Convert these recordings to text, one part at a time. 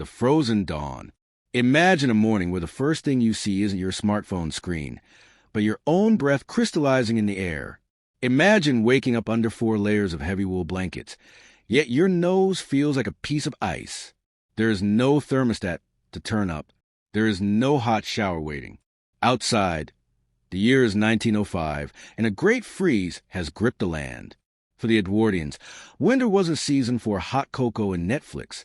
The frozen dawn. Imagine a morning where the first thing you see isn't your smartphone screen, but your own breath crystallizing in the air. Imagine waking up under 4 layers of heavy wool blankets, yet your nose feels like a piece of ice. There is no thermostat to turn up. There is no hot shower waiting. Outside, the year is 1905, and a great freeze has gripped the land. For the Edwardians, winter wasn't a season for hot cocoa and Netflix.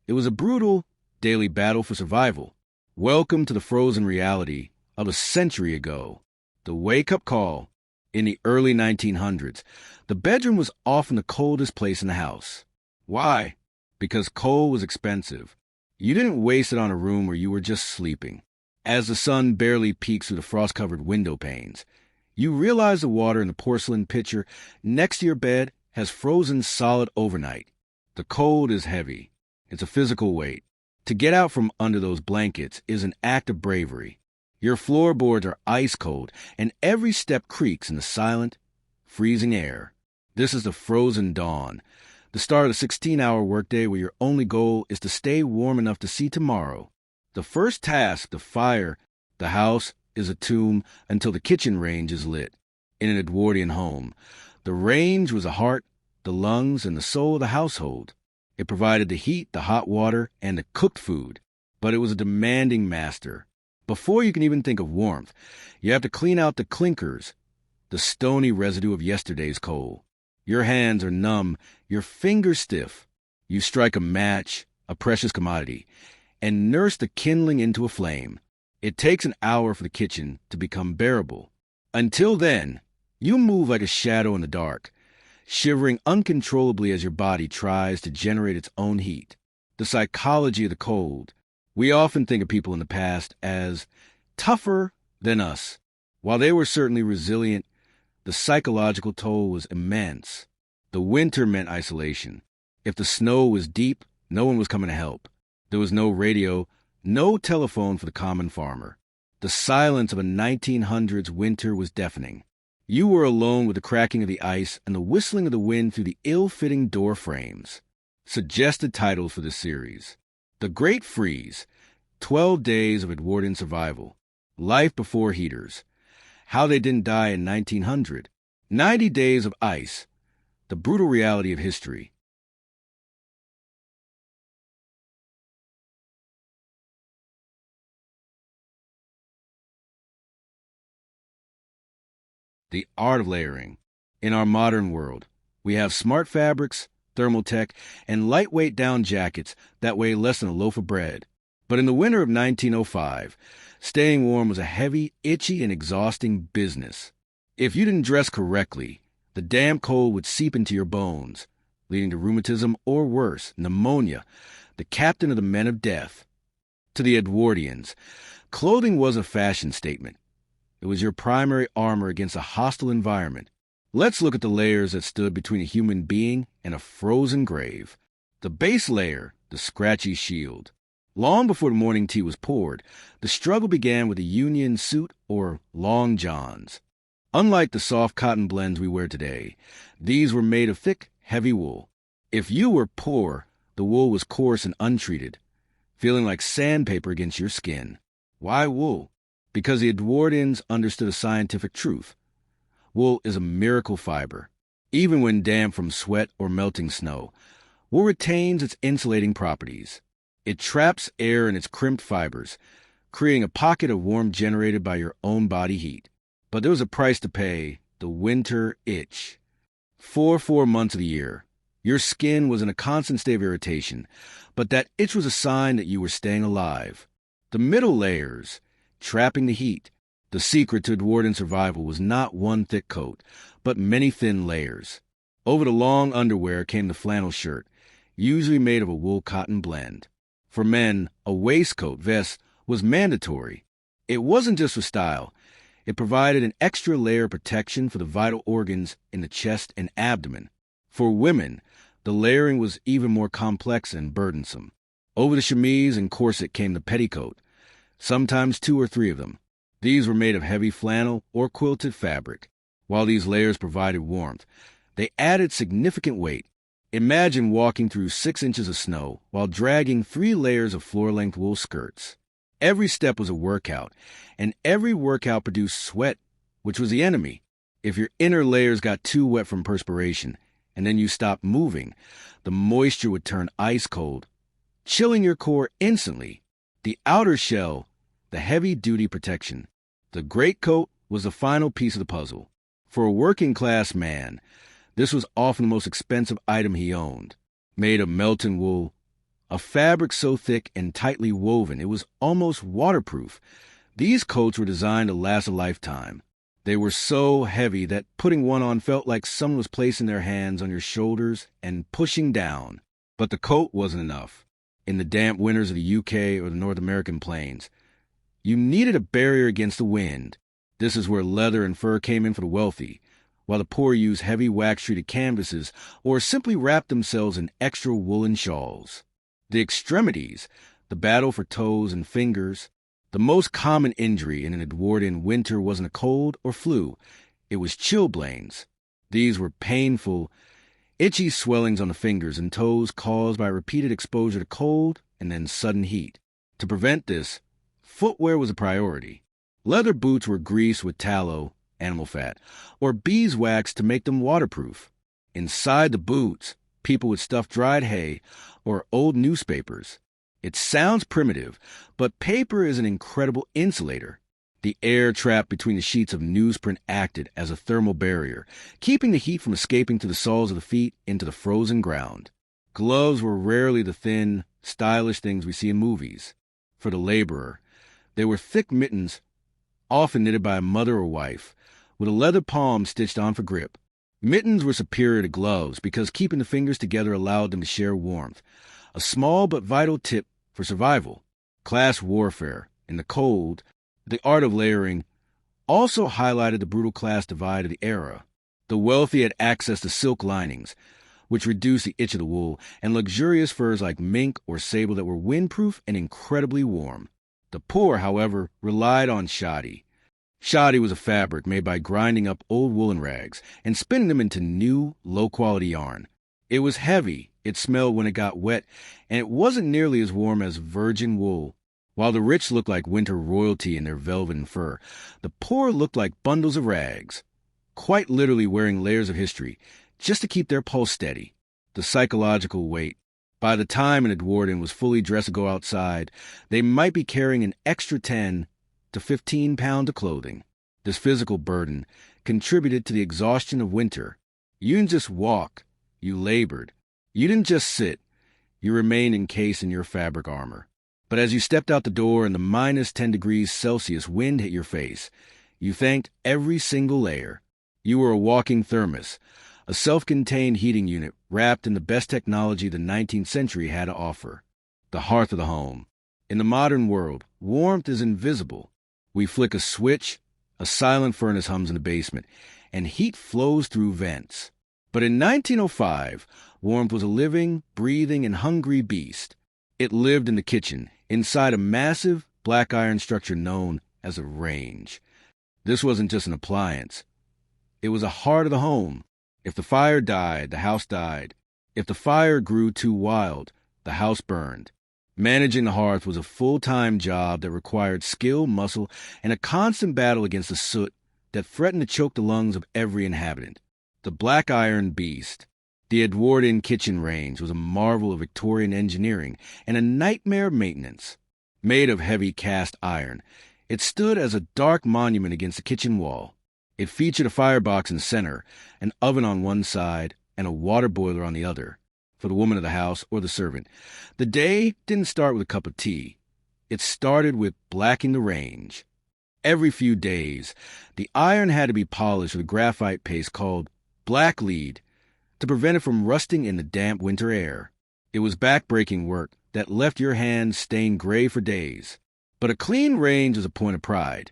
It was a brutal, daily battle for survival. Welcome to the frozen reality of a century ago. The wake-up call. In the early 1900s, the bedroom was often the coldest place in the house. Why? Because coal was expensive. You didn't waste it on a room where you were just sleeping. As the sun barely peeks through the frost-covered window panes, you realize the water in the porcelain pitcher next to your bed has frozen solid overnight. The cold is heavy. It's a physical weight. To get out from under those blankets is an act of bravery. Your floorboards are ice cold, and every step creaks in the silent, freezing air. This is the frozen dawn, the start of the 16-hour workday where your only goal is to stay warm enough to see tomorrow. The first task to fire the house is a tomb until the kitchen range is lit. In an Edwardian home, the range was the heart, the lungs, and the soul of the household. It provided the heat, the hot water, and the cooked food, but it was a demanding master. Before you can even think of warmth, you have to clean out the clinkers, the stony residue of yesterday's coal. Your hands are numb, your fingers stiff. You strike a match, a precious commodity, and nurse the kindling into a flame. It takes an hour for the kitchen to become bearable. Until then, you move like a shadow in the dark, shivering uncontrollably as your body tries to generate its own heat. The psychology of the cold. We often think of people in the past as tougher than us. While they were certainly resilient, the psychological toll was immense. The winter meant isolation. If the snow was deep, no one was coming to help. There was no radio, no telephone for the common farmer. The silence of a 1900s winter was deafening. You were alone with the cracking of the ice and the whistling of the wind through the ill-fitting door frames. Suggested titles for this series: The Great Freeze, 12 Days of Edwardian Survival, Life Before Heaters, How They Didn't Die in 1900, 90 Days of Ice, The Brutal Reality of History. The art of layering. In our modern world, we have smart fabrics, thermal tech, and lightweight down jackets that weigh less than a loaf of bread. But in the winter of 1905, staying warm was a heavy, itchy, and exhausting business. If you didn't dress correctly, the damp cold would seep into your bones, leading to rheumatism or worse, pneumonia, the captain of the men of death. To the Edwardians, clothing was a fashion statement. It was your primary armor against a hostile environment. Let's look at the layers that stood between a human being and a frozen grave. The base layer, the scratchy shield. Long before the morning tea was poured, the struggle began with a union suit or long johns. Unlike the soft cotton blends we wear today, these were made of thick, heavy wool. If you were poor, the wool was coarse and untreated, feeling like sandpaper against your skin. Why wool? Because the Edwardians understood a scientific truth. Wool is a miracle fiber. Even when damp from sweat or melting snow, wool retains its insulating properties. It traps air in its crimped fibers, creating a pocket of warmth generated by your own body heat. But there was a price to pay: the winter itch. For 4 months of the year, your skin was in a constant state of irritation, but that itch was a sign that you were staying alive. The middle layers, trapping the heat. The secret to Edwardian survival was not one thick coat, but many thin layers. Over the long underwear came the flannel shirt, usually made of a wool-cotton blend. For men, a waistcoat vest was mandatory. It wasn't just for style. It provided an extra layer of protection for the vital organs in the chest and abdomen. For women, the layering was even more complex and burdensome. Over the chemise and corset came the petticoat, sometimes 2 or 3 of them. These were made of heavy flannel or quilted fabric. While these layers provided warmth, they added significant weight. Imagine walking through 6 inches of snow while dragging 3 layers of floor-length wool skirts. Every step was a workout, and every workout produced sweat, which was the enemy. If your inner layers got too wet from perspiration, and then you stopped moving, the moisture would turn ice cold, chilling your core instantly. The outer shell, the heavy-duty protection. The greatcoat was the final piece of the puzzle. For a working-class man, this was often the most expensive item he owned. Made of melting wool, a fabric so thick and tightly woven it was almost waterproof. These coats were designed to last a lifetime. They were so heavy that putting one on felt like someone was placing their hands on your shoulders and pushing down. But the coat wasn't enough. In the damp winters of the UK or the North American plains, you needed a barrier against the wind. This is where leather and fur came in for the wealthy, while the poor used heavy wax-treated canvases or simply wrapped themselves in extra woolen shawls. The extremities, the battle for toes and fingers. The most common injury in an Edwardian winter wasn't a cold or flu. It was chilblains. These were painful, itchy swellings on the fingers and toes caused by repeated exposure to cold and then sudden heat. To prevent this, footwear was a priority. Leather boots were greased with tallow, animal fat, or beeswax to make them waterproof. Inside the boots, people would stuff dried hay or old newspapers. It sounds primitive, but paper is an incredible insulator. The air trapped between the sheets of newsprint acted as a thermal barrier, keeping the heat from escaping to the soles of the feet into the frozen ground. Gloves were rarely the thin, stylish things we see in movies. For the laborer, they were thick mittens, often knitted by a mother or wife, with a leather palm stitched on for grip. Mittens were superior to gloves because keeping the fingers together allowed them to share warmth, a small but vital tip for survival. Class warfare, in the cold, the art of layering, also highlighted the brutal class divide of the era. The wealthy had access to silk linings, which reduced the itch of the wool, and luxurious furs like mink or sable that were windproof and incredibly warm. The poor, however, relied on shoddy. Shoddy was a fabric made by grinding up old woolen rags and spinning them into new, low-quality yarn. It was heavy, it smelled when it got wet, and it wasn't nearly as warm as virgin wool. While the rich looked like winter royalty in their velvet and fur, the poor looked like bundles of rags, quite literally wearing layers of history, just to keep their pulse steady. The psychological weight. By the time an Edwardian was fully dressed to go outside, they might be carrying an extra 10 to 15 pounds of clothing. This physical burden contributed to the exhaustion of winter. You didn't just walk, you labored. You didn't just sit, you remained encased in your fabric armor. But as you stepped out the door and the minus 10 degrees Celsius wind hit your face, you thanked every single layer. You were a walking thermos, a self-contained heating unit wrapped in the best technology the 19th century had to offer. The hearth of the home. In the modern world, warmth is invisible. We flick a switch, a silent furnace hums in the basement, and heat flows through vents. But in 1905, warmth was a living, breathing, and hungry beast. It lived in the kitchen, inside a massive, black iron structure known as a range. This wasn't just an appliance. It was a heart of the home. If the fire died, the house died. If the fire grew too wild, the house burned. Managing the hearth was a full-time job that required skill, muscle, and a constant battle against the soot that threatened to choke the lungs of every inhabitant. The black iron beast. The Edwardian kitchen range was a marvel of Victorian engineering and a nightmare of maintenance. Made of heavy cast iron, it stood as a dark monument against the kitchen wall. It featured a firebox in the center, an oven on one side, and a water boiler on the other, for the woman of the house or the servant. The day didn't start with a cup of tea. It started with blacking the range. Every few days, the iron had to be polished with a graphite paste called black lead to prevent it from rusting in the damp winter air. It was back-breaking work that left your hands stained gray for days. But a clean range was a point of pride.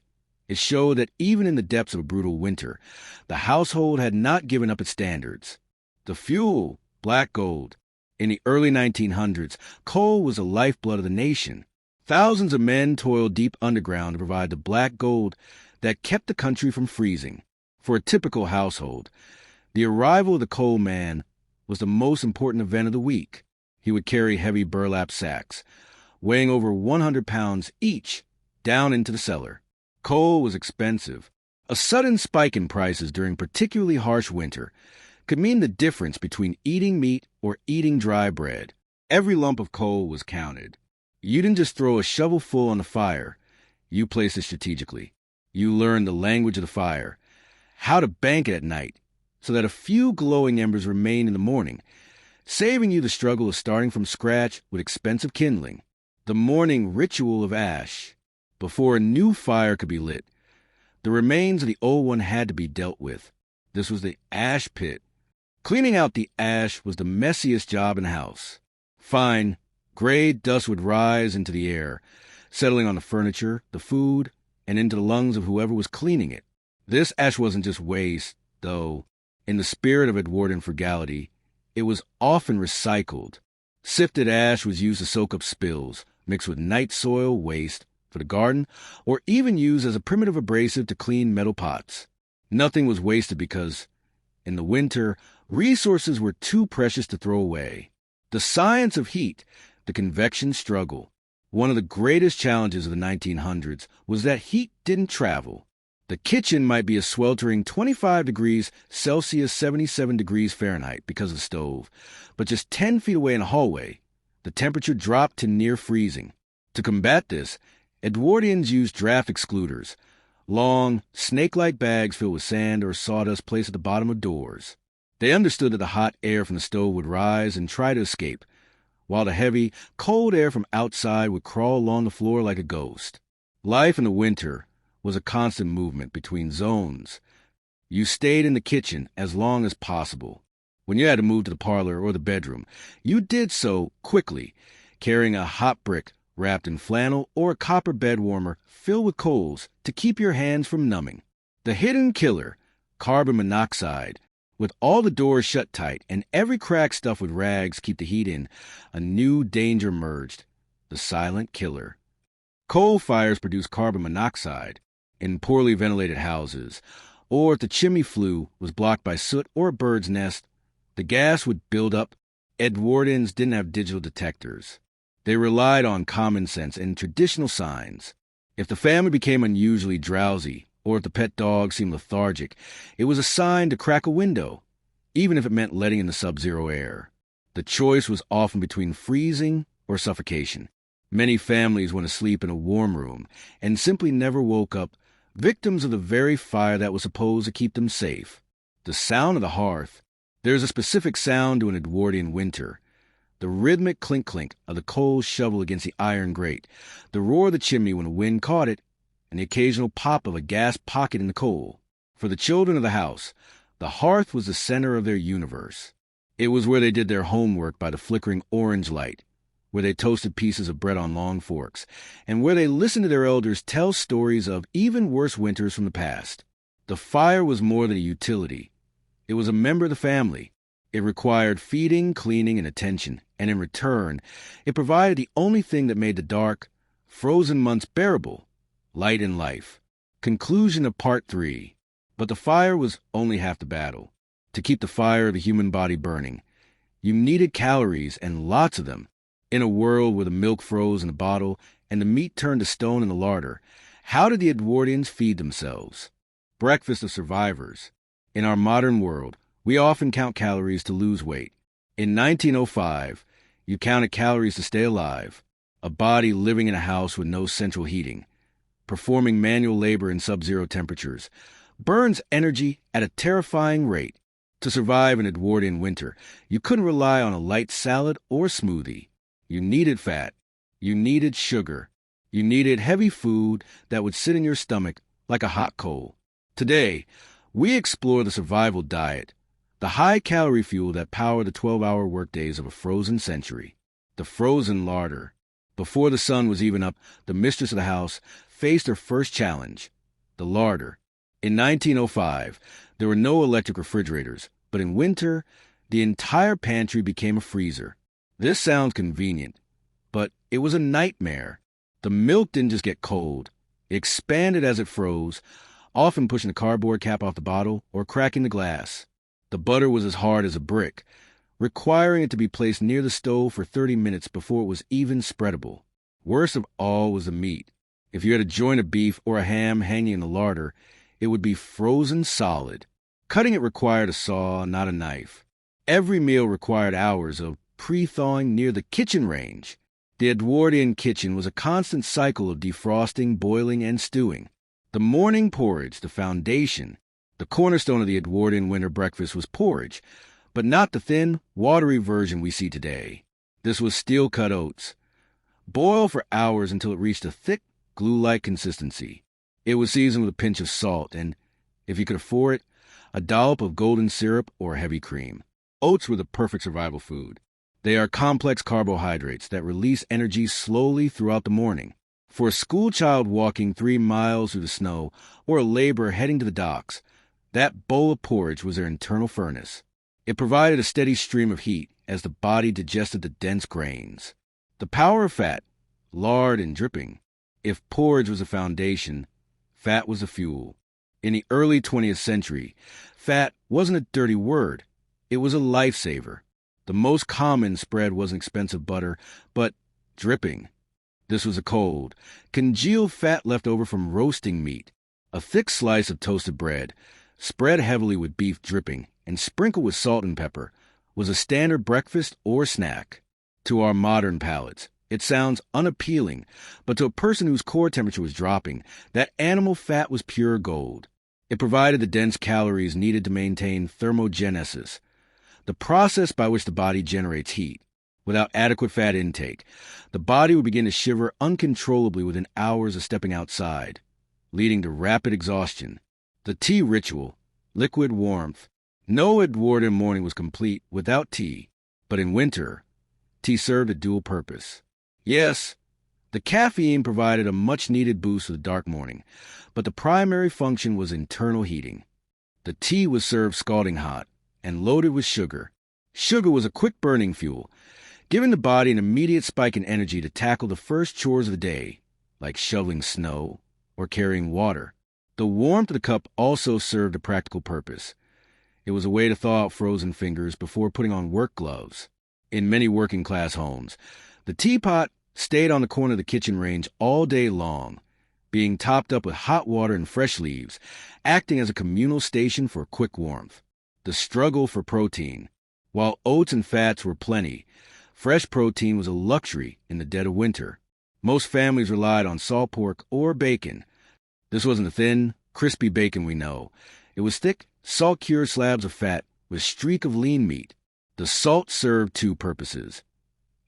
It showed that even in the depths of a brutal winter, the household had not given up its standards. The fuel, black gold. In the early 1900s, coal was the lifeblood of the nation. Thousands of men toiled deep underground to provide the black gold that kept the country from freezing. For a typical household, the arrival of the coal man was the most important event of the week. He would carry heavy burlap sacks, weighing over 100 pounds each, down into the cellar. Coal was expensive. A sudden spike in prices during particularly harsh winter could mean the difference between eating meat or eating dry bread. Every lump of coal was counted. You didn't just throw a shovelful on the fire. You placed it strategically. You learned the language of the fire, how to bank it at night, so that a few glowing embers remained in the morning, saving you the struggle of starting from scratch with expensive kindling. The morning ritual of ash. Before a new fire could be lit, the remains of the old one had to be dealt with. This was the ash pit. Cleaning out the ash was the messiest job in the house. Fine, gray dust would rise into the air, settling on the furniture, the food, and into the lungs of whoever was cleaning it. This ash wasn't just waste, though. In the spirit of Edwardian frugality, it was often recycled. Sifted ash was used to soak up spills, mixed with night soil waste for the garden, or even used as a primitive abrasive to clean metal pots. Nothing was wasted because, in the winter, resources were too precious to throw away. The science of heat, the convection struggle. One of the greatest challenges of the 1900s was that heat didn't travel. The kitchen might be a sweltering 25 degrees Celsius, 77 degrees Fahrenheit because of the stove, but just 10 feet away in a hallway, the temperature dropped to near freezing. To combat this, Edwardians used draft excluders, long, snake-like bags filled with sand or sawdust placed at the bottom of doors. They understood that the hot air from the stove would rise and try to escape, while the heavy, cold air from outside would crawl along the floor like a ghost. Life in the winter was a constant movement between zones. You stayed in the kitchen as long as possible. When you had to move to the parlor or the bedroom, you did so quickly, carrying a hot brick wrapped in flannel or a copper bed warmer filled with coals to keep your hands from numbing. The hidden killer, carbon monoxide, with all the doors shut tight and every crack stuffed with rags keep the heat in, a new danger emerged, the silent killer. Coal fires produce carbon monoxide in poorly ventilated houses, or if the chimney flue was blocked by soot or a bird's nest, the gas would build up. Edwardians didn't have digital detectors. They relied on common sense and traditional signs. If the family became unusually drowsy, or if the pet dog seemed lethargic, it was a sign to crack a window, even if it meant letting in the sub-zero air. The choice was often between freezing or suffocation. Many families went to sleep in a warm room and simply never woke up, victims of the very fire that was supposed to keep them safe. The sound of the hearth. There's a specific sound to an Edwardian winter. The rhythmic clink-clink of the coal shovel against the iron grate, the roar of the chimney when the wind caught it, and the occasional pop of a gas pocket in the coal. For the children of the house, the hearth was the center of their universe. It was where they did their homework by the flickering orange light, where they toasted pieces of bread on long forks, and where they listened to their elders tell stories of even worse winters from the past. The fire was more than a utility. It was a member of the family. It required feeding, cleaning, and attention, and in return, it provided the only thing that made the dark, frozen months bearable. Light in life. Conclusion of Part 3. But the fire was only half the battle. To keep the fire of the human body burning, you needed calories and lots of them. In a world where the milk froze in the bottle and the meat turned to stone in the larder, how did the Edwardians feed themselves? Breakfast of survivors. In our modern world, we often count calories to lose weight. In 1905, you counted calories to stay alive. A body living in a house with no central heating, performing manual labor in sub-zero temperatures, burns energy at a terrifying rate. To survive an Edwardian winter, you couldn't rely on a light salad or smoothie. You needed fat. You needed sugar. You needed heavy food that would sit in your stomach like a hot coal. Today, we explore the survival diet, the high-calorie fuel that powered the 12-hour workdays of a frozen century. The frozen larder. Before the sun was even up, the mistress of the house faced her first challenge, the larder. In 1905, there were no electric refrigerators, but in winter, the entire pantry became a freezer. This sounds convenient, but it was a nightmare. The milk didn't just get cold. It expanded as it froze, often pushing the cardboard cap off the bottle or cracking the glass. The butter was as hard as a brick, requiring it to be placed near the stove for 30 minutes before it was even spreadable. Worst of all was the meat. If you had a joint of beef or a ham hanging in the larder, it would be frozen solid. Cutting it required a saw, not a knife. Every meal required hours of pre-thawing near the kitchen range. The Edwardian kitchen was a constant cycle of defrosting, boiling, and stewing. The morning porridge, the foundation. The cornerstone of the Edwardian winter breakfast was porridge, but not the thin, watery version we see today. This was steel-cut oats. Boil for hours until it reached a thick, glue-like consistency. It was seasoned with a pinch of salt and, if you could afford it, a dollop of golden syrup or heavy cream. Oats were the perfect survival food. They are complex carbohydrates that release energy slowly throughout the morning. For a schoolchild walking 3 miles through the snow or a laborer heading to the docks, that bowl of porridge was their internal furnace. It provided a steady stream of heat as the body digested the dense grains. The power of fat, lard and dripping. If porridge was a foundation, fat was a fuel. In the early 20th century, fat wasn't a dirty word. It was a lifesaver. The most common spread wasn't expensive butter, but dripping. This was a cold, congealed fat left over from roasting meat. A thick slice of toasted bread, spread heavily with beef dripping and sprinkled with salt and pepper, was a standard breakfast or snack. To our modern palates, it sounds unappealing, but to a person whose core temperature was dropping, that animal fat was pure gold. It provided the dense calories needed to maintain thermogenesis, the process by which the body generates heat. Without adequate fat intake, the body would begin to shiver uncontrollably within hours of stepping outside, leading to rapid exhaustion. The tea ritual, liquid warmth. No Edwardian morning was complete without tea, but in winter, tea served a dual purpose. Yes, the caffeine provided a much-needed boost for the dark morning, but the primary function was internal heating. The tea was served scalding hot and loaded with sugar. Sugar was a quick-burning fuel, giving the body an immediate spike in energy to tackle the first chores of the day, like shoveling snow or carrying water. The warmth of the cup also served a practical purpose. It was a way to thaw out frozen fingers before putting on work gloves. In many working-class homes, the teapot stayed on the corner of the kitchen range all day long, being topped up with hot water and fresh leaves, acting as a communal station for quick warmth. The struggle for protein. While oats and fats were plenty, fresh protein was a luxury in the dead of winter. Most families relied on salt pork or bacon. This wasn't the thin, crispy bacon we know. It was thick, salt-cured slabs of fat with a streak of lean meat. The salt served two purposes.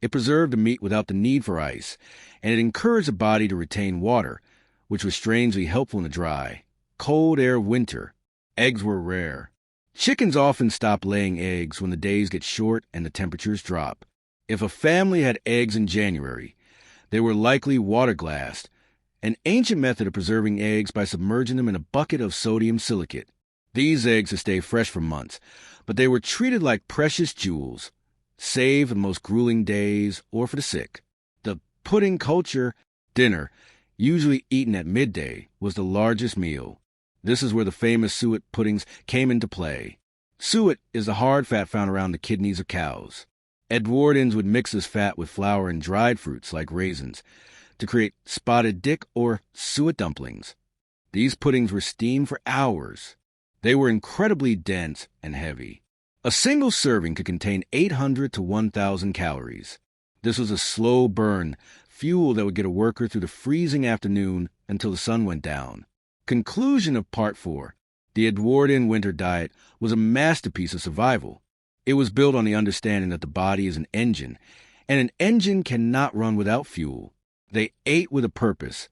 It preserved the meat without the need for ice, and it encouraged the body to retain water, which was strangely helpful in the dry, cold air of winter. Eggs were rare. Chickens often stop laying eggs when the days get short and the temperatures drop. If a family had eggs in January, they were likely water-glassed, an ancient method of preserving eggs by submerging them in a bucket of sodium silicate. These eggs would stay fresh for months, but they were treated like precious jewels, saved for the most grueling days or for the sick. The pudding culture, dinner, usually eaten at midday, was the largest meal. This is where the famous suet puddings came into play. Suet is the hard fat found around the kidneys of cows. Edwardians would mix this fat with flour and dried fruits like raisins to create spotted dick or suet dumplings. These puddings were steamed for hours. They were incredibly dense and heavy. A single serving could contain 800 to 1,000 calories. This was a slow burn, fuel that would get a worker through the freezing afternoon until the sun went down. Conclusion of Part 4. The Edwardian winter diet was a masterpiece of survival. It was built on the understanding that the body is an engine, and an engine cannot run without fuel. They ate with a purpose,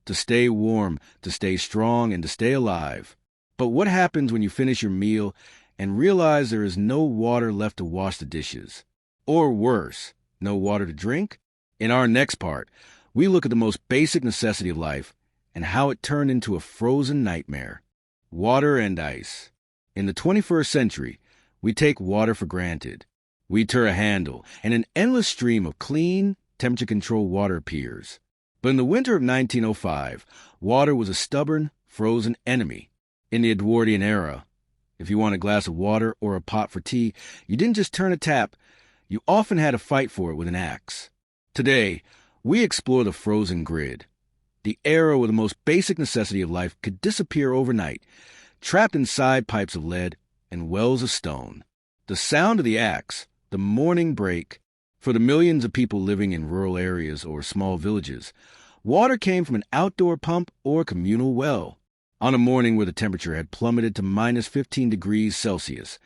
to stay warm, to stay strong, and to stay alive. But what happens when you finish your meal and realize there is no water left to wash the dishes? Or worse, no water to drink? In our next part, we look at the most basic necessity of life and how it turned into a frozen nightmare. Water and ice. In the 21st century, we take water for granted. We turn a handle, and an endless stream of clean, temperature-controlled water appears. But in the winter of 1905, water was a stubborn, frozen enemy. In the Edwardian era, If you want a glass of water or a pot for tea, you didn't just turn a tap, you often had to fight for it with an axe. Today, we explore the frozen grid, the era where the most basic necessity of life could disappear overnight, trapped inside pipes of lead and wells of stone. The sound of the axe, the morning break, for the millions of people living in rural areas or small villages, water came from an outdoor pump or communal well. On a morning where the temperature had plummeted to minus 15 degrees Celsius,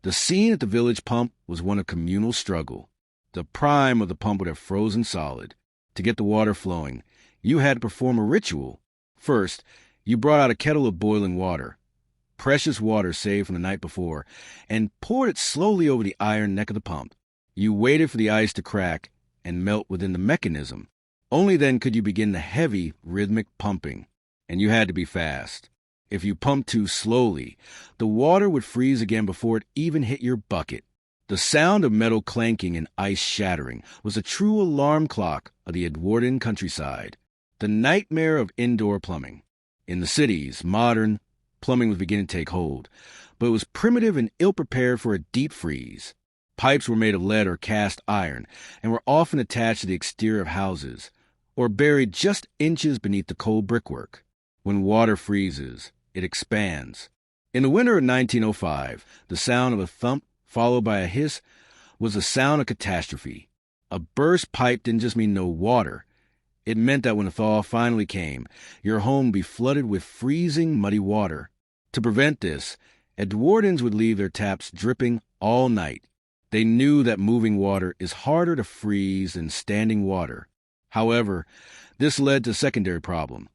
the scene at the village pump was one of communal struggle. The prime of the pump would have frozen solid. To get the water flowing, you had to perform a ritual. First, you brought out a kettle of boiling water, precious water saved from the night before, and poured it slowly over the iron neck of the pump. You waited for the ice to crack and melt within the mechanism. Only then could you begin the heavy, rhythmic pumping. And you had to be fast. If you pumped too slowly, the water would freeze again before it even hit your bucket. The sound of metal clanking and ice shattering was a true alarm clock of the Edwardian countryside, the nightmare of indoor plumbing. In the cities, modern plumbing was beginning to take hold, but it was primitive and ill-prepared for a deep freeze. Pipes were made of lead or cast iron and were often attached to the exterior of houses or buried just inches beneath the cold brickwork. When water freezes, it expands. In the winter of 1905, the sound of a thump followed by a hiss was a sound of catastrophe. A burst pipe didn't just mean no water. It meant that when the thaw finally came, your home would be flooded with freezing, muddy water. To prevent this, Edwardians would leave their taps dripping all night. They knew that moving water is harder to freeze than standing water. However, this led to a secondary problem.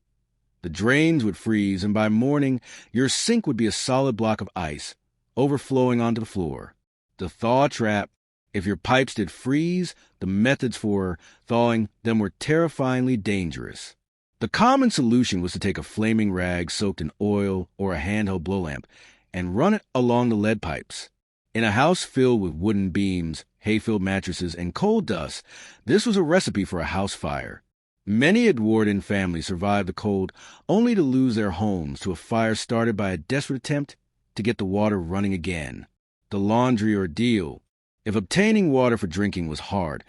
The drains would freeze, and by morning, your sink would be a solid block of ice, overflowing onto the floor. The thaw trap. If your pipes did freeze, the methods for thawing them were terrifyingly dangerous. The common solution was to take a flaming rag soaked in oil or a handheld blow lamp and run it along the lead pipes. In a house filled with wooden beams, hay-filled mattresses, and coal dust, this was a recipe for a house fire. Many Edwardian families survived the cold only to lose their homes to a fire started by a desperate attempt to get the water running again. The laundry ordeal. If obtaining water for drinking was hard,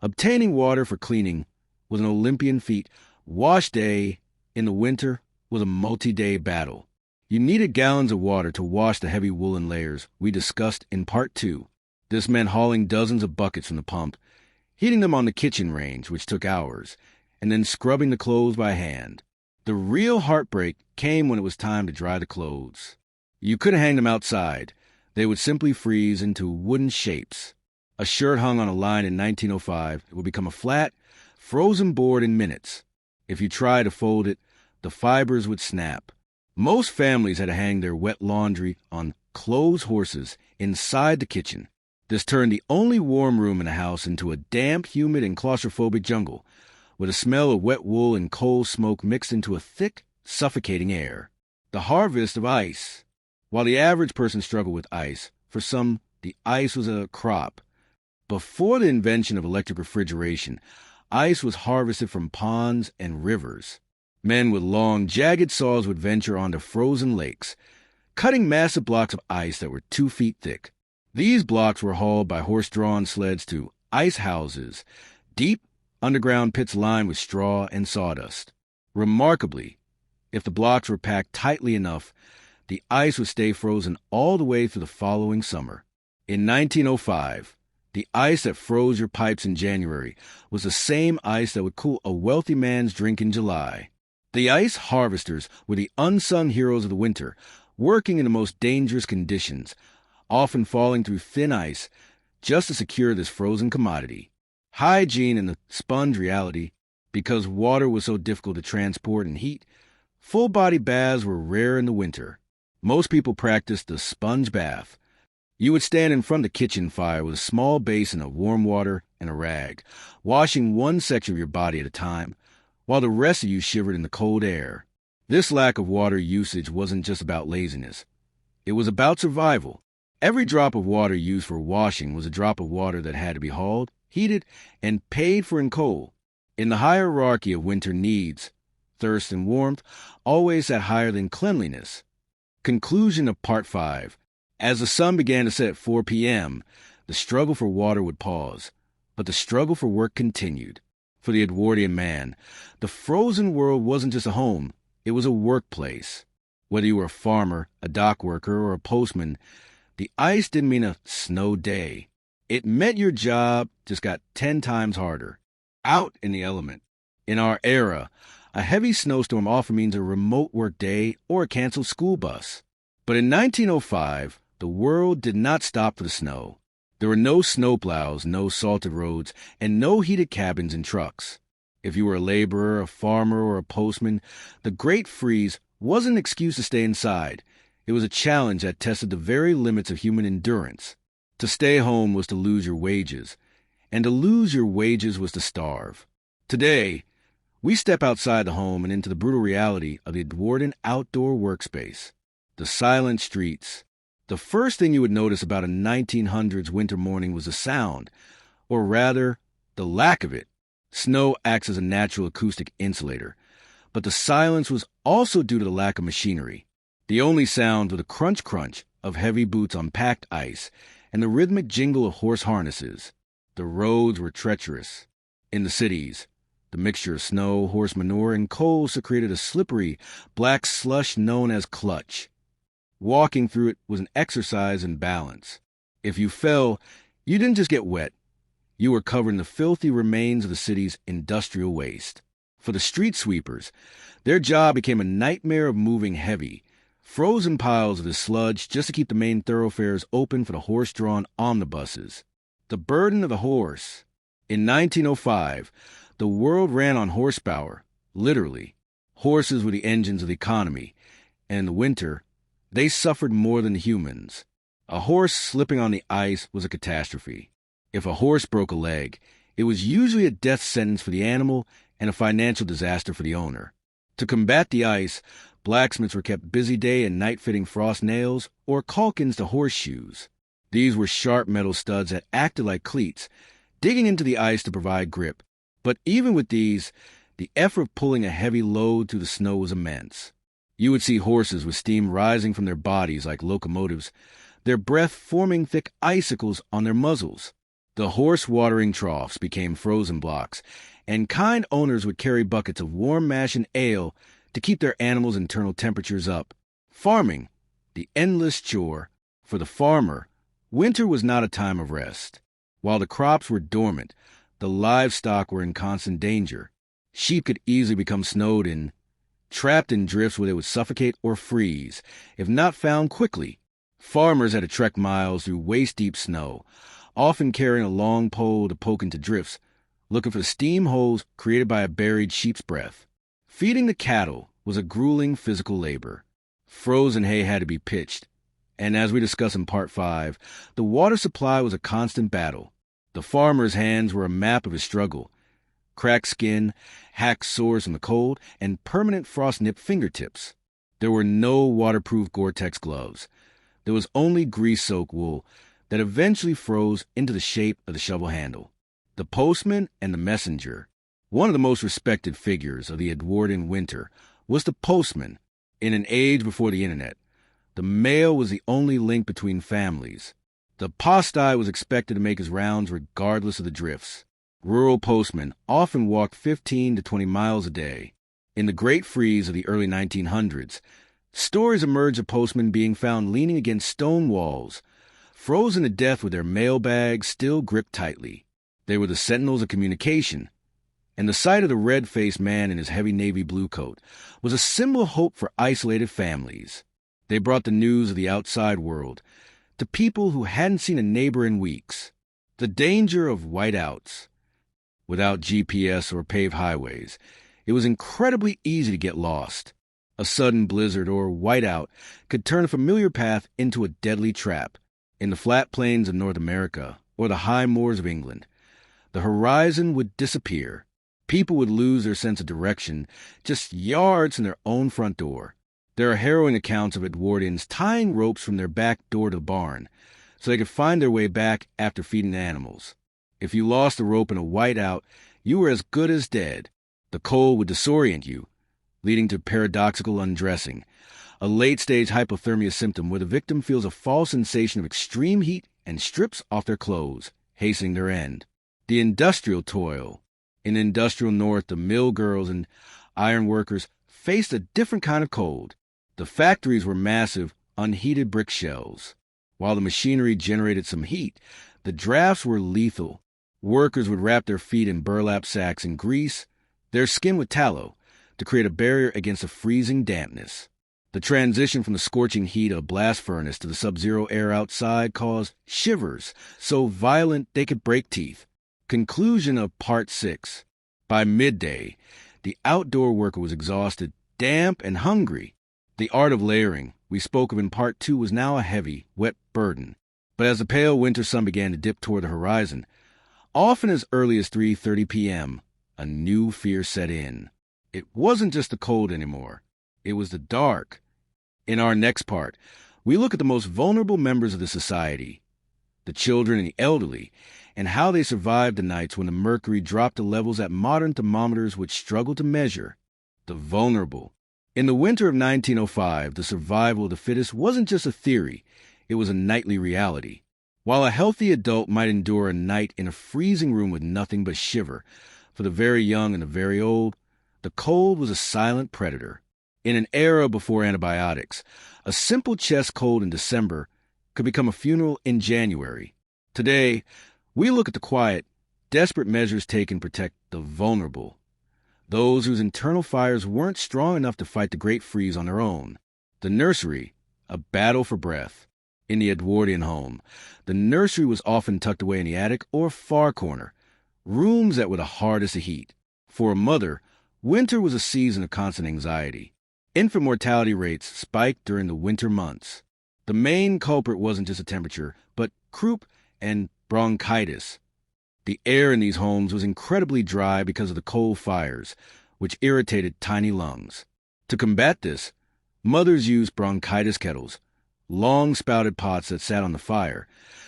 obtaining water for cleaning was an Olympian feat. Wash day in the winter was a multi-day battle. You needed gallons of water to wash the heavy woolen layers we discussed in Part 2. This meant hauling dozens of buckets from the pump, heating them on the kitchen range, which took hours, and then scrubbing the clothes by hand. The real heartbreak came when it was time to dry the clothes. You couldn't hang them outside. They would simply freeze into wooden shapes. A shirt hung on a line in 1905 would become a flat, frozen board in minutes. If you tried to fold it, the fibers would snap. Most families had to hang their wet laundry on clothes horses inside the kitchen. This turned the only warm room in the house into a damp, humid, and claustrophobic jungle, with a smell of wet wool and coal smoke mixed into a thick, suffocating air. The harvest of ice. While the average person struggled with ice, for some, the ice was a crop. Before the invention of electric refrigeration, ice was harvested from ponds and rivers. Men with long, jagged saws would venture onto frozen lakes, cutting massive blocks of ice that were 2 feet thick. These blocks were hauled by horse-drawn sleds to ice houses, deep underground pits lined with straw and sawdust. Remarkably, if the blocks were packed tightly enough, the ice would stay frozen all the way through the following summer. In 1905, the ice that froze your pipes in January was the same ice that would cool a wealthy man's drink in July. The ice harvesters were the unsung heroes of the winter, working in the most dangerous conditions, often falling through thin ice just to secure this frozen commodity. Hygiene and the sponge reality. Because water was so difficult to transport and heat, full-body baths were rare in the winter. Most people practiced the sponge bath. You would stand in front of the kitchen fire with a small basin of warm water and a rag, washing one section of your body at a time, while the rest of you shivered in the cold air. This lack of water usage wasn't just about laziness. It was about survival. Every drop of water used for washing was a drop of water that had to be hauled, heated, and paid for in coal. In the hierarchy of winter needs, thirst and warmth always sat higher than cleanliness. Conclusion of Part 5. As the sun began to set at 4 p.m., the struggle for water would pause, but the struggle for work continued. For the Edwardian man, the frozen world wasn't just a home, it was a workplace. Whether you were a farmer, a dock worker, or a postman, the ice didn't mean a snow day. It meant your job just got 10 times harder. Out in the element. In our era, a heavy snowstorm often means a remote work day or a canceled school bus. But in 1905, the world did not stop for the snow. There were no snowplows, no salted roads, and no heated cabins and trucks. If you were a laborer, a farmer, or a postman, the Great Freeze wasn't an excuse to stay inside. It was a challenge that tested the very limits of human endurance. To stay home was to lose your wages, and to lose your wages was to starve. Today, we step outside the home and into the brutal reality of the Edwardian outdoor workspace. The silent streets. The first thing you would notice about a 1900s winter morning was the sound, or rather, the lack of it. Snow acts as a natural acoustic insulator, but the silence was also due to the lack of machinery. The only sounds were the crunch-crunch of heavy boots on packed ice and the rhythmic jingle of horse harnesses. The roads were treacherous. In the cities, the mixture of snow, horse manure, and coal secreted a slippery, black slush known as clutch. Walking through it was an exercise in balance. If you fell, you didn't just get wet. You were covered in the filthy remains of the city's industrial waste. For the street sweepers, their job became a nightmare of moving heavy, frozen piles of this sludge just to keep the main thoroughfares open for the horse-drawn omnibuses. The burden of the horse. In 1905, the world ran on horsepower, literally. Horses were the engines of the economy, and in the winter, they suffered more than the humans. A horse slipping on the ice was a catastrophe. If a horse broke a leg, it was usually a death sentence for the animal and a financial disaster for the owner. To combat the ice, blacksmiths were kept busy day and night fitting frost nails or caulkins to horseshoes. These were sharp metal studs that acted like cleats, digging into the ice to provide grip. But even with these, the effort of pulling a heavy load through the snow was immense. You would see horses with steam rising from their bodies like locomotives, their breath forming thick icicles on their muzzles. The horse watering troughs became frozen blocks, and kind owners would carry buckets of warm mash and ale to keep their animals' internal temperatures up. Farming, the endless chore. For the farmer, winter was not a time of rest. While the crops were dormant, the livestock were in constant danger. Sheep could easily become snowed in, trapped in drifts where they would suffocate or freeze, if not found quickly. Farmers had to trek miles through waist-deep snow, often carrying a long pole to poke into drifts, looking for steam holes created by a buried sheep's breath. Feeding the cattle was a grueling physical labor. Frozen hay had to be pitched, and as we discuss in Part 5, the water supply was a constant battle. The farmer's hands were a map of his struggle. Cracked skin, hacked sores from the cold, and permanent frost-nipped fingertips. There were no waterproof Gore-Tex gloves. There was only grease-soaked wool that eventually froze into the shape of the shovel handle. The postman and the messenger. One of the most respected figures of the Edwardian winter was the postman. In an age before the internet, the mail was the only link between families. The postie was expected to make his rounds regardless of the drifts. Rural postmen often walked 15 to 20 miles a day. In the Great Freeze of the early 1900s, stories emerged of postmen being found leaning against stone walls, frozen to death with their mailbags still gripped tightly. They were the sentinels of communication, and the sight of the red-faced man in his heavy navy blue coat was a symbol of hope for isolated families. They brought the news of the outside world to people who hadn't seen a neighbor in weeks. The danger of whiteouts. Without GPS or paved highways, it was incredibly easy to get lost. A sudden blizzard or whiteout could turn a familiar path into a deadly trap. In the flat plains of North America or the high moors of England, the horizon would disappear. People would lose their sense of direction just yards from their own front door. There are harrowing accounts of Edwardians tying ropes from their back door to the barn so they could find their way back after feeding the animals. If you lost a rope in a whiteout, you were as good as dead. The cold would disorient you, leading to paradoxical undressing. a late-stage hypothermia symptom where the victim feels a false sensation of extreme heat and strips off their clothes, hastening their end. The industrial toil. In the industrial north, the mill girls and iron workers faced a different kind of cold. The factories were massive, unheated brick shells. While the machinery generated some heat, the drafts were lethal. Workers would wrap their feet in burlap sacks and grease their skin with tallow to create a barrier against the freezing dampness. The transition from the scorching heat of a blast furnace to the sub-zero air outside caused shivers so violent they could break teeth. Conclusion of Part 6. By midday, the outdoor worker was exhausted, damp, and hungry. The art of layering we spoke of in Part 2 was now a heavy, wet burden. But as the pale winter sun began to dip toward the horizon, often as early as 3:30 p.m., a new fear set in. It wasn't just the cold anymore. It was the dark. In our next part, we look at the most vulnerable members of the society, the children and the elderly, and how they survived the nights when the mercury dropped to levels that modern thermometers would struggle to measure. The vulnerable. In the winter of 1905, the survival of the fittest wasn't just a theory, it was a nightly reality. While a healthy adult might endure a night in a freezing room with nothing but shiver, for the very young and the very old, the cold was a silent predator. In an era before antibiotics, a simple chest cold in December could become a funeral in January. Today, we look at the quiet, desperate measures taken to protect the vulnerable, those whose internal fires weren't strong enough to fight the great freeze on their own. The nursery, a battle for breath. In the Edwardian home, the nursery was often tucked away in the attic or far corner, rooms that were the hardest to heat. For a mother, winter was a season of constant anxiety. Infant mortality rates spiked during the winter months. The main culprit wasn't just the temperature, but croup and bronchitis. The air in these homes was incredibly dry because of the coal fires, which irritated tiny lungs. To combat this, mothers used bronchitis kettles, long-spouted pots that sat on the fire,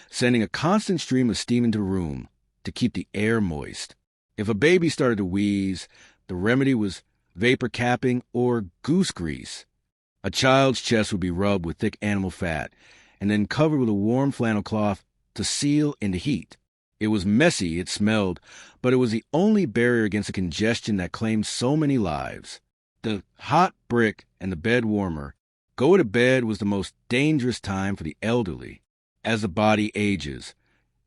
sending a constant stream of steam into the room to keep the air moist. If a baby started to wheeze, the remedy was vapor capping or goose grease. A child's chest would be rubbed with thick animal fat and then covered with a warm flannel cloth to seal in the heat. It was messy, it smelled, but it was the only barrier against the congestion that claimed so many lives. The hot brick and the bed warmer. Go to bed was the most dangerous time for the elderly. As the body ages,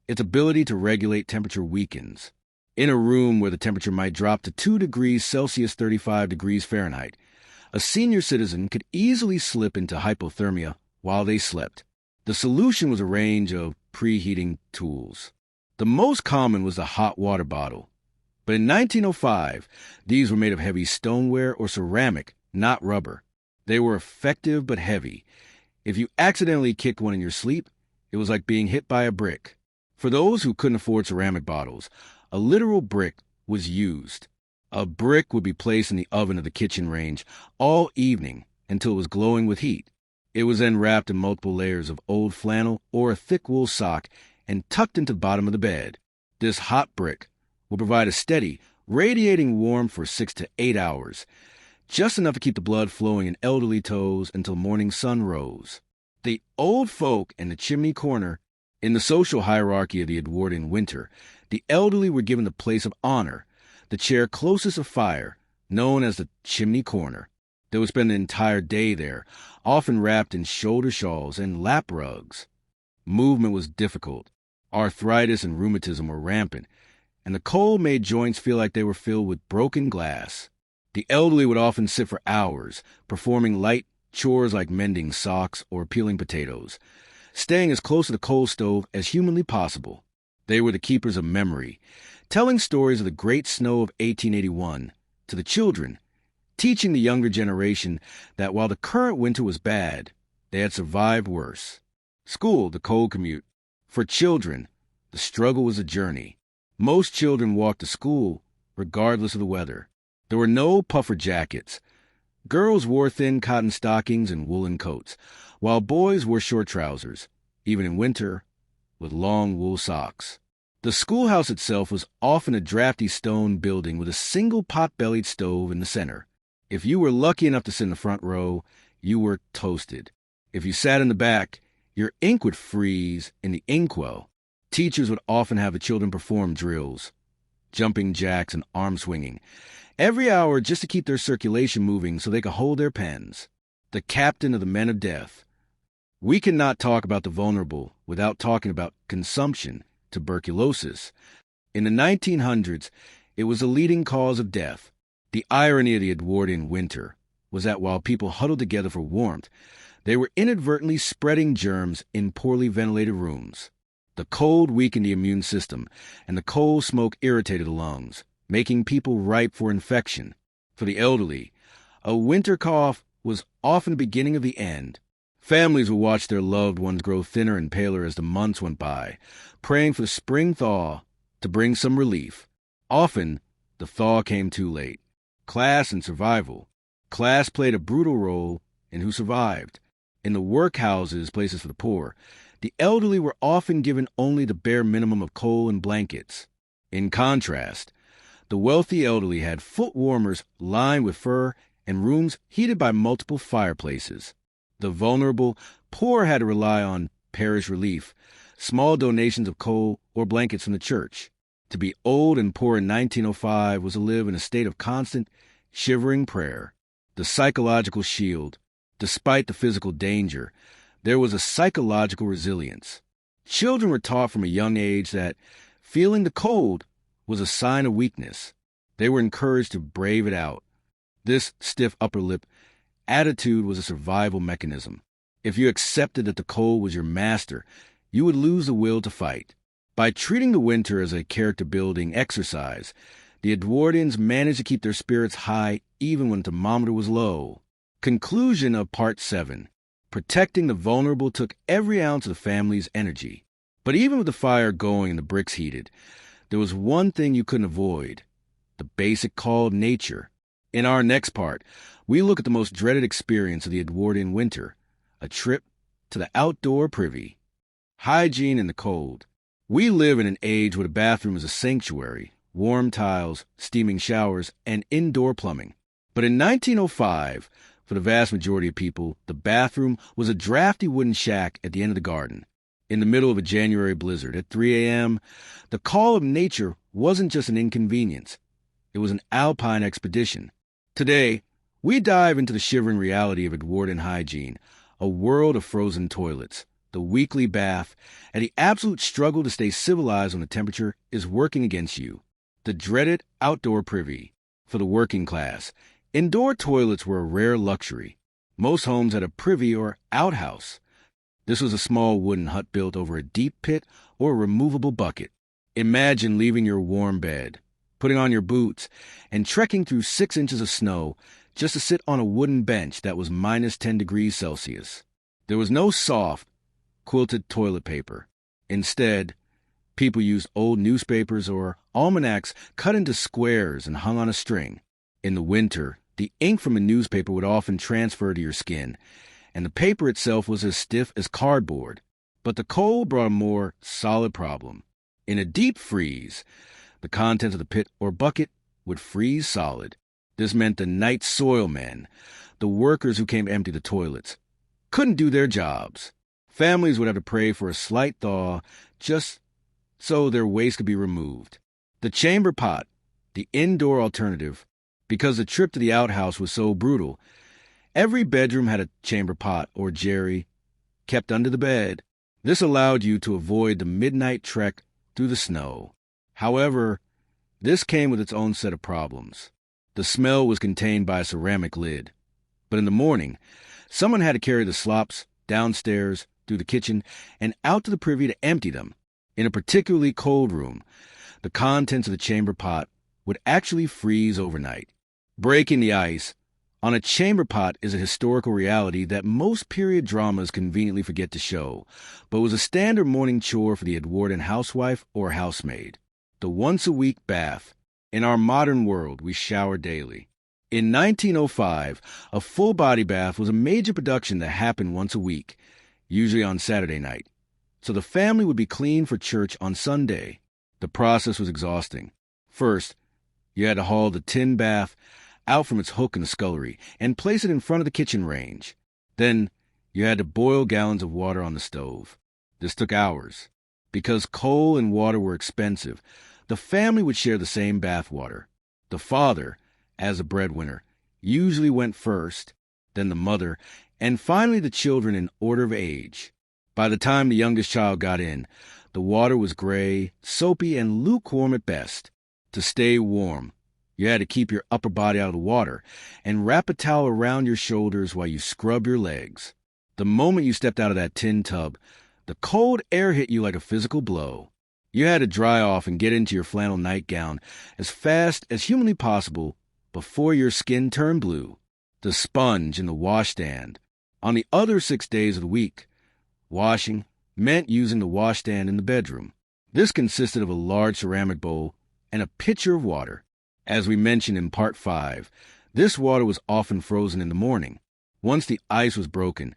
its ability to regulate temperature weakens. In a room where the temperature might drop to 2 degrees Celsius 35 degrees Fahrenheit, a senior citizen could easily slip into hypothermia while they slept. The solution was a range of preheating tools. The most common was the hot water bottle. But in 1905, these were made of heavy stoneware or ceramic, not rubber. They were effective but heavy. If you accidentally kicked one in your sleep, it was like being hit by a brick. For those who couldn't afford ceramic bottles, a literal brick was used. A brick would be placed in the oven of the kitchen range all evening until it was glowing with heat. It was then wrapped in multiple layers of old flannel or a thick wool sock and tucked into the bottom of the bed. This hot brick will provide a steady, radiating warmth for 6 to 8 hours, just enough to keep the blood flowing in elderly toes until morning sun rose. The old folk in the chimney corner. In the social hierarchy of the Edwardian winter, the elderly were given the place of honor, the chair closest of fire, known as the chimney corner. They would spend the entire day there, often wrapped in shoulder shawls and lap rugs. Movement was difficult. Arthritis and rheumatism were rampant, and the cold made joints feel like they were filled with broken glass. The elderly would often sit for hours, performing light chores like mending socks or peeling potatoes, staying as close to the coal stove as humanly possible. They were the keepers of memory, telling stories of the great snow of 1881 to the children, teaching the younger generation that while the current winter was bad, they had survived worse. School, the cold commute. For children, the struggle was a journey. Most children walked to school regardless of the weather. There were no puffer jackets. Girls wore thin cotton stockings and woolen coats, while boys wore short trousers, even in winter, with long wool socks. The schoolhouse itself was often a drafty stone building with a single pot-bellied stove in the center. If you were lucky enough to sit in the front row, you were toasted. If you sat in the back, your ink would freeze in the inkwell. Teachers would often have the children perform drills, jumping jacks and arm swinging, every hour just to keep their circulation moving so they could hold their pens. The captain of the men of death. We cannot talk about the vulnerable without talking about consumption, tuberculosis. In the 1900s, it was a leading cause of death. The irony of the Edwardian winter was that while people huddled together for warmth, they were inadvertently spreading germs in poorly ventilated rooms. The cold weakened the immune system, and the coal smoke irritated the lungs, making people ripe for infection. For the elderly, a winter cough was often the beginning of the end. Families would watch their loved ones grow thinner and paler as the months went by, praying for the spring thaw to bring some relief. Often, the thaw came too late. Class and survival. Class played a brutal role in who survived. In the workhouses, places for the poor, the elderly were often given only the bare minimum of coal and blankets. In contrast, the wealthy elderly had foot warmers lined with fur and rooms heated by multiple fireplaces. The vulnerable poor had to rely on parish relief, small donations of coal or blankets from the church. To be old and poor in 1905 was to live in a state of constant, shivering prayer. The psychological shield. Despite the physical danger, there was a psychological resilience. Children were taught from a young age that feeling the cold was a sign of weakness. They were encouraged to brave it out. This stiff upper lip attitude was a survival mechanism. If you accepted that the cold was your master, you would lose the will to fight. By treating the winter as a character-building exercise, the Edwardians managed to keep their spirits high even when the thermometer was low. Conclusion of Part 7. Protecting the vulnerable took every ounce of the family's energy. But even with the fire going and the bricks heated, there was one thing you couldn't avoid: the basic call of nature. In our next part, we look at the most dreaded experience of the Edwardian winter, a trip to the outdoor privy. Hygiene in the cold. We live in an age where the bathroom is a sanctuary, warm tiles, steaming showers, and indoor plumbing. But in 1905, for the vast majority of people, the bathroom was a drafty wooden shack at the end of the garden. In the middle of a January blizzard at 3 a.m., the call of nature wasn't just an inconvenience. It was an alpine expedition. Today, we dive into the shivering reality of Edwardian hygiene, a world of frozen toilets, the weekly bath, and the absolute struggle to stay civilized when the temperature is working against you. The dreaded outdoor privy. For the working class, indoor toilets were a rare luxury. Most homes had a privy or outhouse. This was a small wooden hut built over a deep pit or a removable bucket. Imagine leaving your warm bed, putting on your boots, and trekking through 6 inches of snow just to sit on a wooden bench that was minus 10 degrees Celsius. There was no soft, quilted toilet paper. Instead, people used old newspapers or almanacs cut into squares and hung on a string. In the winter, the ink from a newspaper would often transfer to your skin, and the paper itself was as stiff as cardboard. But the cold brought a more solid problem. In a deep freeze, the contents of the pit or bucket would freeze solid. This meant the night soil men, the workers who came to empty the toilets, couldn't do their jobs. Families would have to pray for a slight thaw just so their waste could be removed. The chamber pot, the indoor alternative. Because the trip to the outhouse was so brutal, every bedroom had a chamber pot or jerry kept under the bed. This allowed you to avoid the midnight trek through the snow. However, this came with its own set of problems. The smell was contained by a ceramic lid. But in the morning, someone had to carry the slops downstairs, through the kitchen, and out to the privy to empty them. In a particularly cold room, the contents of the chamber pot would actually freeze overnight. Breaking the ice on a chamber pot is a historical reality that most period dramas conveniently forget to show, but was a standard morning chore for the Edwardian housewife or housemaid. The once-a-week bath. In our modern world, we shower daily. In 1905, a full-body bath was a major production that happened once a week, usually on Saturday night. So the family would be clean for church on Sunday. The process was exhausting. First, you had to haul the tin bath out from its hook in the scullery and place it in front of the kitchen range. Then you had to boil gallons of water on the stove. This took hours. Because coal and water were expensive, the family would share the same bathwater. The father, as a breadwinner, usually went first, then the mother, and finally the children in order of age. By the time the youngest child got in, the water was gray, soapy, and lukewarm at best. To stay warm, you had to keep your upper body out of the water and wrap a towel around your shoulders while you scrub your legs. The moment you stepped out of that tin tub, the cold air hit you like a physical blow. You had to dry off and get into your flannel nightgown as fast as humanly possible before your skin turned blue. The sponge in the washstand. On the other 6 days of the week, washing meant using the washstand in the bedroom. This consisted of a large ceramic bowl and a pitcher of water. As we mentioned in Part 5, this water was often frozen in the morning. Once the ice was broken,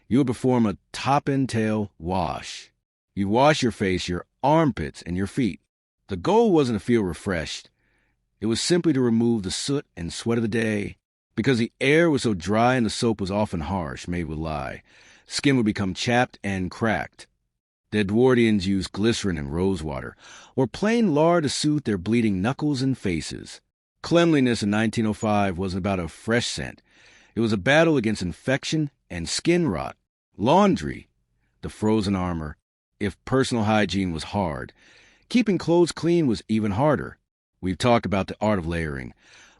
you would perform a top and tail wash. You'd wash your face, your armpits, and your feet. The goal wasn't to feel refreshed. It was simply to remove the soot and sweat of the day. Because the air was so dry and the soap was often harsh, made with lye, skin would become chapped and cracked. The Edwardians used glycerin and rosewater, or plain lard to soothe their bleeding knuckles and faces. Cleanliness in 1905 wasn't about a fresh scent. It was a battle against infection and skin rot. Laundry, the frozen armor. If personal hygiene was hard, keeping clothes clean was even harder. We've talked about the art of layering.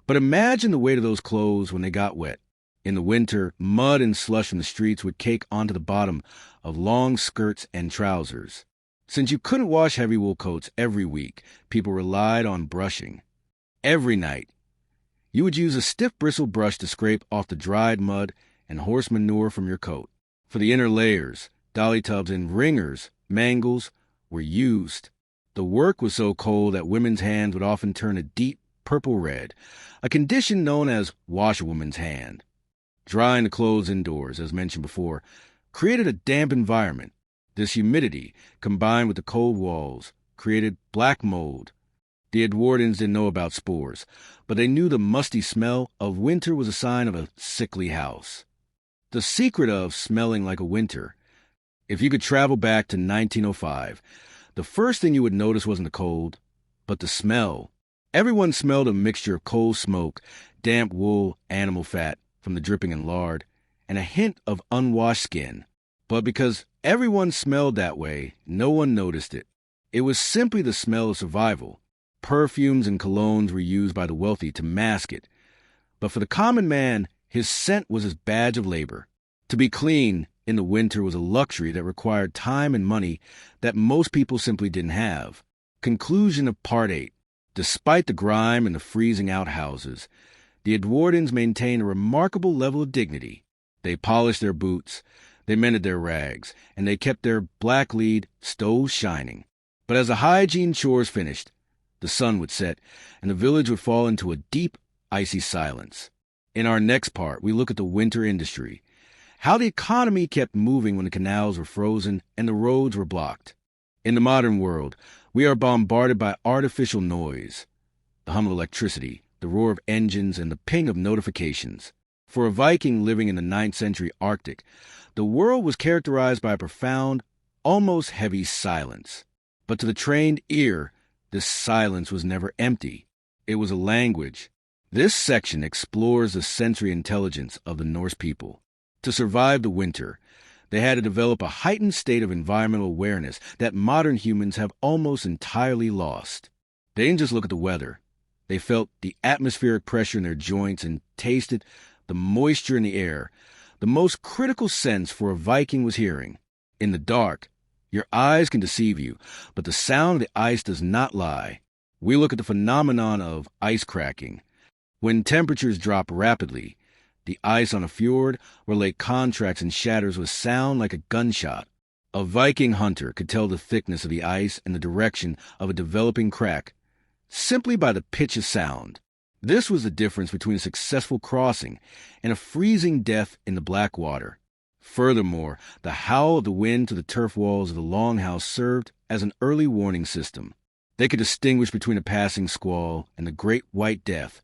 But imagine the weight of those clothes when they got wet. In the winter, mud and slush from the streets would cake onto the bottom of long skirts and trousers. Since you couldn't wash heavy wool coats every week, people relied on brushing. Every night, you would use a stiff bristle brush to scrape off the dried mud and horse manure from your coat. For the inner layers, dolly tubs and wringers, mangles, were used. The work was so cold that women's hands would often turn a deep purple red, a condition known as washerwoman's hand. Drying the clothes indoors, as mentioned before, created a damp environment. This humidity, combined with the cold walls, created black mold. The Edwardians didn't know about spores, but they knew the musty smell of winter was a sign of a sickly house. The secret of smelling like a winter. If you could travel back to 1905, the first thing you would notice wasn't the cold, but the smell. Everyone smelled a mixture of coal smoke, damp wool, animal fat from the dripping in lard, and a hint of unwashed skin. But because everyone smelled that way, no one noticed it. It was simply the smell of survival. Perfumes and colognes were used by the wealthy to mask it. But for the common man, his scent was his badge of labor. To be clean in the winter was a luxury that required time and money that most people simply didn't have. Conclusion of Part 8. Despite the grime and the freezing outhouses, the Edwardians maintained a remarkable level of dignity. They polished their boots, they mended their rags, and they kept their black-lead stoves shining. But as the hygiene chores finished, the sun would set, and the village would fall into a deep, icy silence. In our next part, we look at the winter industry, how the economy kept moving when the canals were frozen and the roads were blocked. In the modern world, we are bombarded by artificial noise, the hum of electricity, the roar of engines, and the ping of notifications. For a Viking living in the 9th century Arctic, the world was characterized by a profound, almost heavy silence. But to the trained ear, this silence was never empty. It was a language. This section explores the sensory intelligence of the Norse people. To survive the winter, they had to develop a heightened state of environmental awareness that modern humans have almost entirely lost. They didn't just look at the weather. They felt the atmospheric pressure in their joints and tasted the moisture in the air. The most critical sense for a Viking was hearing. In the dark, your eyes can deceive you, but the sound of the ice does not lie. We look at the phenomenon of ice cracking. When temperatures drop rapidly, the ice on a fjord or lake contracts and shatters with sound like a gunshot. A Viking hunter could tell the thickness of the ice and the direction of a developing crack simply by the pitch of sound. This was the difference between a successful crossing and a freezing death in the black water. Furthermore, the howl of the wind to the turf walls of the longhouse served as an early warning system. They could distinguish between a passing squall and the great white death,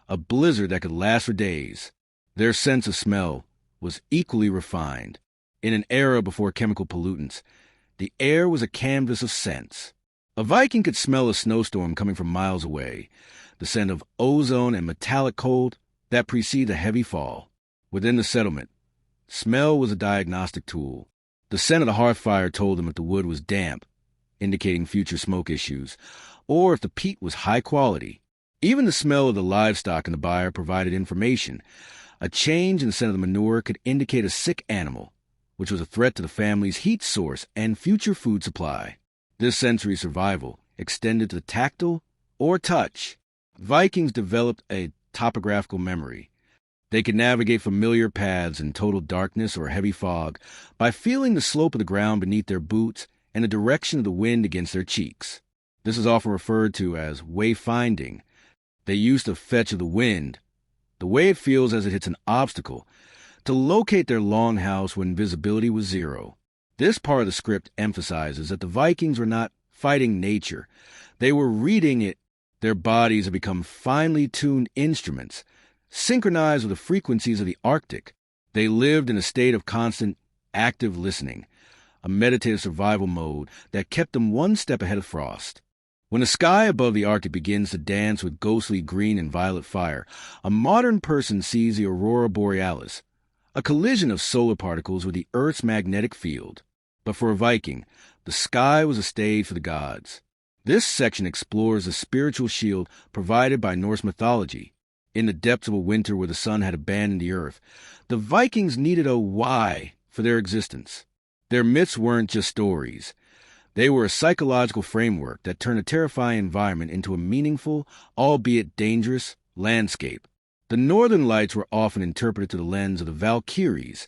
a blizzard that could last for days. Their sense of smell was equally refined. In an era before chemical pollutants, the air was a canvas of scents. A Viking could smell a snowstorm coming from miles away, the scent of ozone and metallic cold that precedes a heavy fall. Within the settlement, smell was a diagnostic tool. The scent of the hearth fire told them if the wood was damp, indicating future smoke issues, or if the peat was high quality. Even the smell of the livestock in the byre provided information. A change in the scent of the manure could indicate a sick animal, which was a threat to the family's heat source and future food supply. This sensory survival extended to the tactile or touch. Vikings developed a topographical memory. They could navigate familiar paths in total darkness or heavy fog by feeling the slope of the ground beneath their boots and the direction of the wind against their cheeks. This is often referred to as wayfinding. They used the fetch of the wind, the way it feels as it hits an obstacle, to locate their longhouse when visibility was zero. This part of the script emphasizes that the Vikings were not fighting nature. They were reading it. Their bodies had become finely tuned instruments, synchronized with the frequencies of the Arctic. They lived in a state of constant, active listening, a meditative survival mode that kept them one step ahead of frost. When the sky above the Arctic begins to dance with ghostly green and violet fire, a modern person sees the aurora borealis, a collision of solar particles with the Earth's magnetic field. But for a Viking, the sky was a stage for the gods. This section explores the spiritual shield provided by Norse mythology. In the depths of a winter where the sun had abandoned the earth, the Vikings needed a why for their existence. Their myths weren't just stories. They were a psychological framework that turned a terrifying environment into a meaningful, albeit dangerous, landscape. The northern lights were often interpreted through the lens of the Valkyries,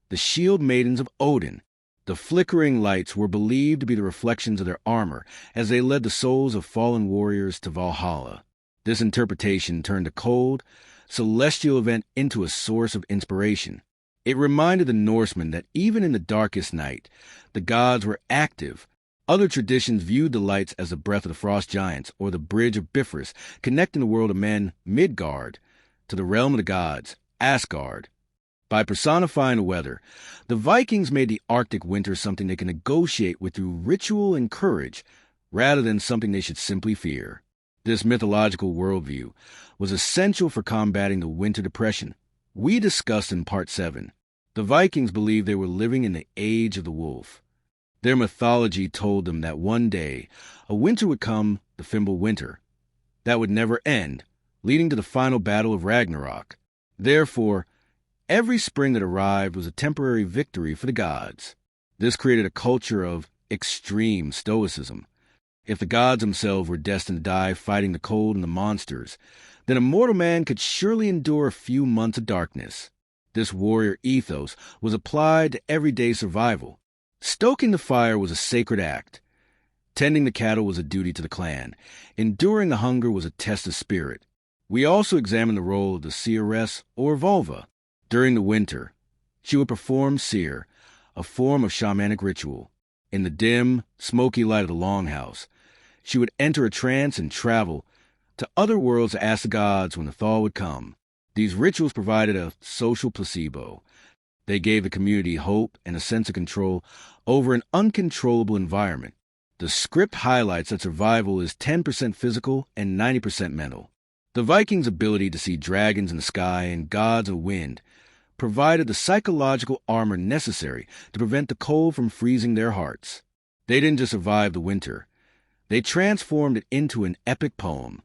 the shield maidens of Odin. The flickering lights were believed to be the reflections of their armor as they led the souls of fallen warriors to Valhalla. This interpretation turned a cold, celestial event into a source of inspiration. It reminded the Norsemen that even in the darkest night, the gods were active. Other traditions viewed the lights as the breath of the frost giants or the bridge of Bifrost, connecting the world of men, Midgard, to the realm of the gods, Asgard. By personifying the weather, the Vikings made the Arctic winter something they could negotiate with through ritual and courage, rather than something they should simply fear. This mythological worldview was essential for combating the winter depression we discussed in Part 7. The Vikings believed they were living in the age of the wolf. Their mythology told them that one day a winter would come, the Fimbul Winter, that would never end, leading to the final battle of Ragnarok. Therefore, every spring that arrived was a temporary victory for the gods. This created a culture of extreme stoicism. If the gods themselves were destined to die fighting the cold and the monsters, then a mortal man could surely endure a few months of darkness. This warrior ethos was applied to everyday survival. Stoking the fire was a sacred act. Tending the cattle was a duty to the clan. Enduring the hunger was a test of spirit. We also examined the role of the seeress or vulva. During the winter, she would perform seer, a form of shamanic ritual. In the dim, smoky light of the longhouse, she would enter a trance and travel to other worlds to ask the gods when the thaw would come. These rituals provided a social placebo. They gave the community hope and a sense of control over an uncontrollable environment. The script highlights that survival is 10% physical and 90% mental. The Vikings' ability to see dragons in the sky and gods of wind provided the psychological armor necessary to prevent the cold from freezing their hearts. They didn't just survive the winter. They transformed it into an epic poem.